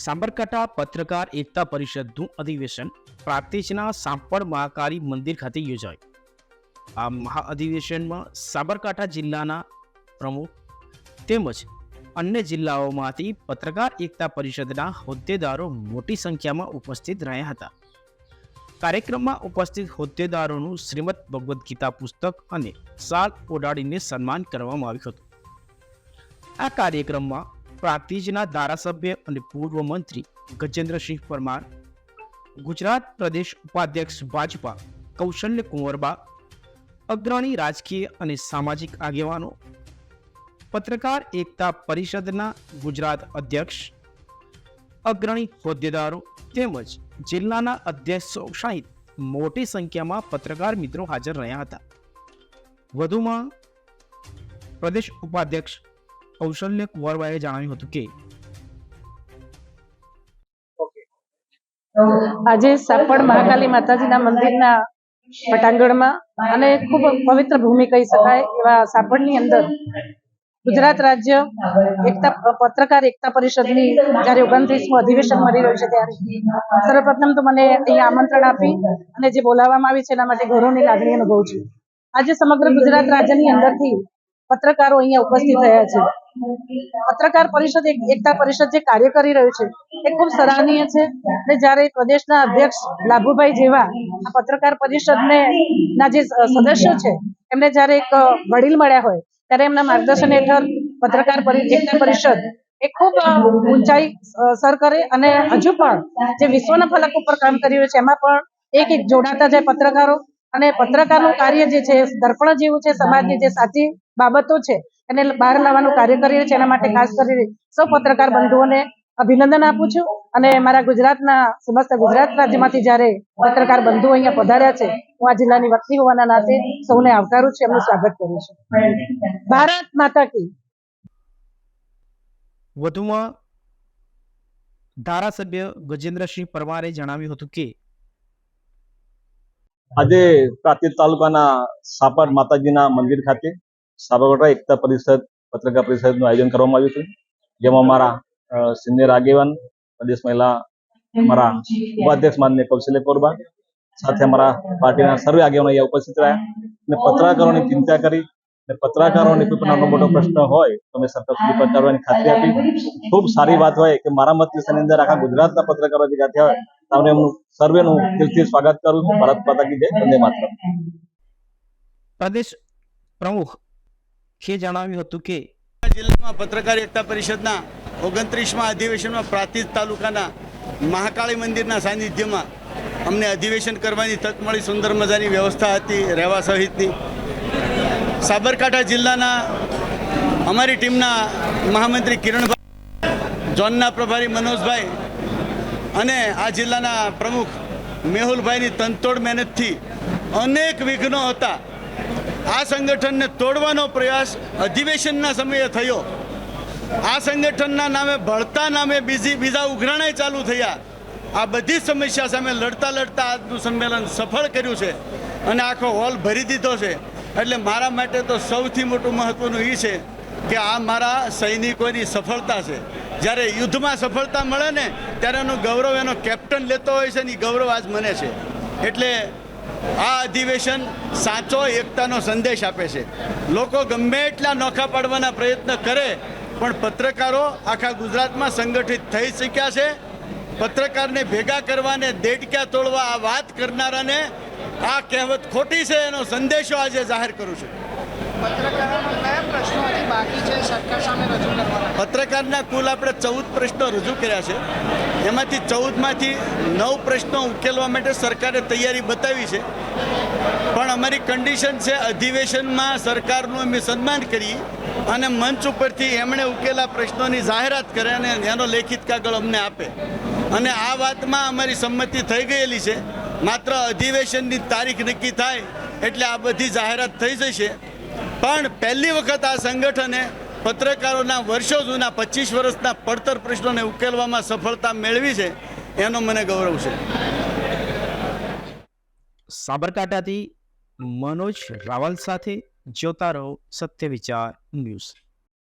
સાબરકાંઠા પત્રકાર એકતા પરિષદનું અધિવેશન પ્રાંતિજના સાંપડ મહાકાળી મંદિર ખાતે યોજાયું. આ મહાઅધિવેશનમાં સાબરકાંઠા જિલ્લાના પ્રમુખ તેમજ અન્ય જિલ્લાઓમાંથી પત્રકાર એકતા પરિષદના હોદ્દેદારો મોટી સંખ્યામાં ઉપસ્થિત રહ્યા હતા. કાર્યક્રમમાં ઉપસ્થિત હોદ્દેદારોનું શ્રીમદ ભગવદ્ ગીતા પુસ્તક અને શાલ ઓઢાડીને સન્માન કરવામાં આવ્યું હતું. આ કાર્યક્રમમાં પ્રાંતિજના ધારાસભ્ય અને પૂર્વ મંત્રી ગજેન્દ્રસિંહ પરમાર, ગુજરાત પ્રદેશ ઉપાધ્યક્ષ ભાજપા કૌશલ્ય કુંવરબા, અગ્રણી રાજકીય અને સામાજિક આગેવાનો, પત્રકાર એકતા પરિષદના ગુજરાત અધ્યક્ષ, અગ્રણી હોદ્દેદારો તેમજ જિલ્લાના અધ્યક્ષો સહિત મોટી સંખ્યામાં પત્રકાર મિત્રો હાજર રહ્યા હતા. વધુમાં પ્રદેશ ઉપાધ્યક્ષ કૌશલ્ય કુંવરબાએ જણાવ્યું હતું કે આજે સાપડ મહાકાળી માતાજીના મંદિરના પટાંગણમાં અને ખૂબ પવિત્ર ભૂમિ કહી શકાય એવા સાપડની અંદર ગુજરાત રાજ્ય પત્રકાર એકતા પરિષદની જ્યારે 29મું અધિવેશન મળી રહ્યું છે ત્યારે સર્વપ્રથમ તો મને અહીંયા આમંત્રણ આપી અને જે બોલાવવામાં આવી છે એના માટે ગૌરવની લાગણી અનુભવું છું. આજે સમગ્ર ગુજરાત રાજ્યની અંદરથી પત્રકારો અહીંયા ઉપસ્થિત થયા છે. પત્રકાર પરિષદ એકતા પરિષદ જે કાર્ય કરી રહ્યું છે એ ખૂબ સરાહનીય છે. અને જ્યારે પ્રદેશના અધ્યક્ષ લાભુભાઈ જેવા આ પત્રકાર પરિષદને ના જે સદસ્યો છે એમને જ્યારે એક વડીલ મળ્યા હોય ત્યારે એમના માર્ગદર્શન હેઠળ પત્રકાર એકતા પરિષદ એ ખૂબ ઊંચાઈ સર કરે અને હજુ પણ જે વિશ્વના ફલક ઉપર કામ કરી રહ્યું છે એમાં પણ એક જોડાતા જાય પત્રકારો. અને પત્રકારનું કાર્ય જે છે દર્પણ જેવું છે, સમાજની જે સાચી બાબતો છે એને બહાર લાવવાનું કાર્ય કરી રહ્યું છે. એના માટે ખાસ કરીને સૌ પત્રકાર બંધુઓને અભિનંદન આપું છું. અને મારા ગુજરાતના સમસ્ત ગુજરાત રાજ્યમાંથી જ્યારે પત્રકાર બંધુઓ અહીંયા પધાર્યા છે હું આ જિલ્લાની વતની હોવાના નાતે સૌને આવકારું છું, એમનું સ્વાગત કરું છું. ભારત માતા કી. વધુમાં ધારાસભ્ય ગજેન્દ્રસિંહ પરમારે જણાવ્યું હતું કે આજે પ્રાંતિજ તાલુકાના સાપડ માતાજીના મંદિર ખાતે સાબરકાંઠા એકતા પરિષદ પત્રકાર પરિષદનું આયોજન કરવામાં આવ્યું છે, જેમાં અમારા સિનિયર આગેવાન પ્રદેશ મહિલા અમારા ઉપાધ્યક્ષ માનનીય કૌશલ્ય કુંવરબા સાથે અમારા પાર્ટીના સર્વે આગેવાનો અહીંયા ઉપસ્થિત રહ્યા અને પત્રકારોની ચિંતા કરી અને પત્રકારોને કોઈ પણ નાનો મોટો પ્રશ્ન હોય તો અમે સરકાર સુધી પહોંચાડવાની ખાતરી આપી. ખૂબ સારી વાત હોય કે મારા મત વિસ્તારની અંદર આખા ગુજરાતના પત્રકારો ભેગા થયા હોય તો એમનું સર્વેનું દિલથી સ્વાગત કરું છું. ભારત માતા કી જય, વંદે માતરમ. પ્રદેશ પ્રમુખ એ જણાવ્યું હતું કે જિલ્લામાં પત્રકાર એકતા પરિષદના 29મા અધિવેશનમાં પ્રાંતિજ તાલુકાના મહાકાળી મંદિરના સાનિધ્યમાં અમને અધિવેશન કરવાની તક મળી. સુંદર મજાની વ્યવસ્થા હતી રહેવા સહિતની. સાબરકાંઠા જિલ્લાના અમારી ટીમના મહામંત્રી કિરણભાઈ, ઝોનના પ્રભારી મનોજભાઈ અને આ જિલ્લાના પ્રમુખ મેહુલભાઈની તનતોડ મહેનતથી અનેક વિઘ્નો હતા. આ સંગઠનને તોડવાનો પ્રયાસ અધિવેશનના સમયે થયો. આ સંગઠનના નામે ભળતા નામે બીજા ઉઘરાણાઈ ચાલુ થયા. આ બધી સમસ્યા સામે લડતા લડતા આજનું સંમેલન સફળ કર્યું છે અને આખો હોલ ભરી દીધો છે. એટલે મારા માટે તો સૌથી મોટું મહત્વનું એ છે કે આ મારા સૈનિકોની સફળતા છે. જ્યારે યુદ્ધમાં સફળતા મળે ને ત્યારે એનું ગૌરવ એનો કેપ્ટન લેતો હોય છે ને એ ગૌરવ આજ મને છે. એટલે આ અધિવેશન સાચો એકતાનો સંદેશ આપે છે. લોકો ગમે એટલા નોખા પાડવાના પ્રયત્ન કરે પણ પત્રકારો આખા ગુજરાતમાં સંગઠિત થઈ શક્યા છે. પત્રકારને ભેગા કરવાને દેડક્યા તોડવા આ વાત કરનારાને આ કહેવત ખોટી છે એનો સંદેશો આજે જાહેર કરું છું. પત્રકારના કુલ આપણે 14 પ્રશ્નો રજૂ કર્યા છે. એમાંથી 14માંથી 9 પ્રશ્નો ઉકેલવા માટે સરકારે તૈયારી બતાવી છે. પણ અમારી કન્ડિશન છે અધિવેશનમાં સરકારનું અમે સન્માન કરીએ અને મંચ ઉપરથી એમણે ઉકેલા પ્રશ્નોની જાહેરાત કરે અને એનો લેખિત કાગળ અમને આપે. અને આ વાતમાં અમારી સંમતિ થઈ ગયેલી છે. માત્ર અધિવેશનની તારીખ નક્કી થાય એટલે આ બધી જાહેરાત થઈ જશે. પણ પહેલી વખત આ સંગઠને પત્રકારોના વર્ષો જૂના 25 વર્ષના પડતર પ્રશ્નોને ઉકેલવામાં સફળતા મેળવી છે, એનો મને ગૌરવ છે. સાબરકાંઠાથી મનોજ રાવલ સાથે જોતા રહો સત્ય વિચાર ન્યૂઝ.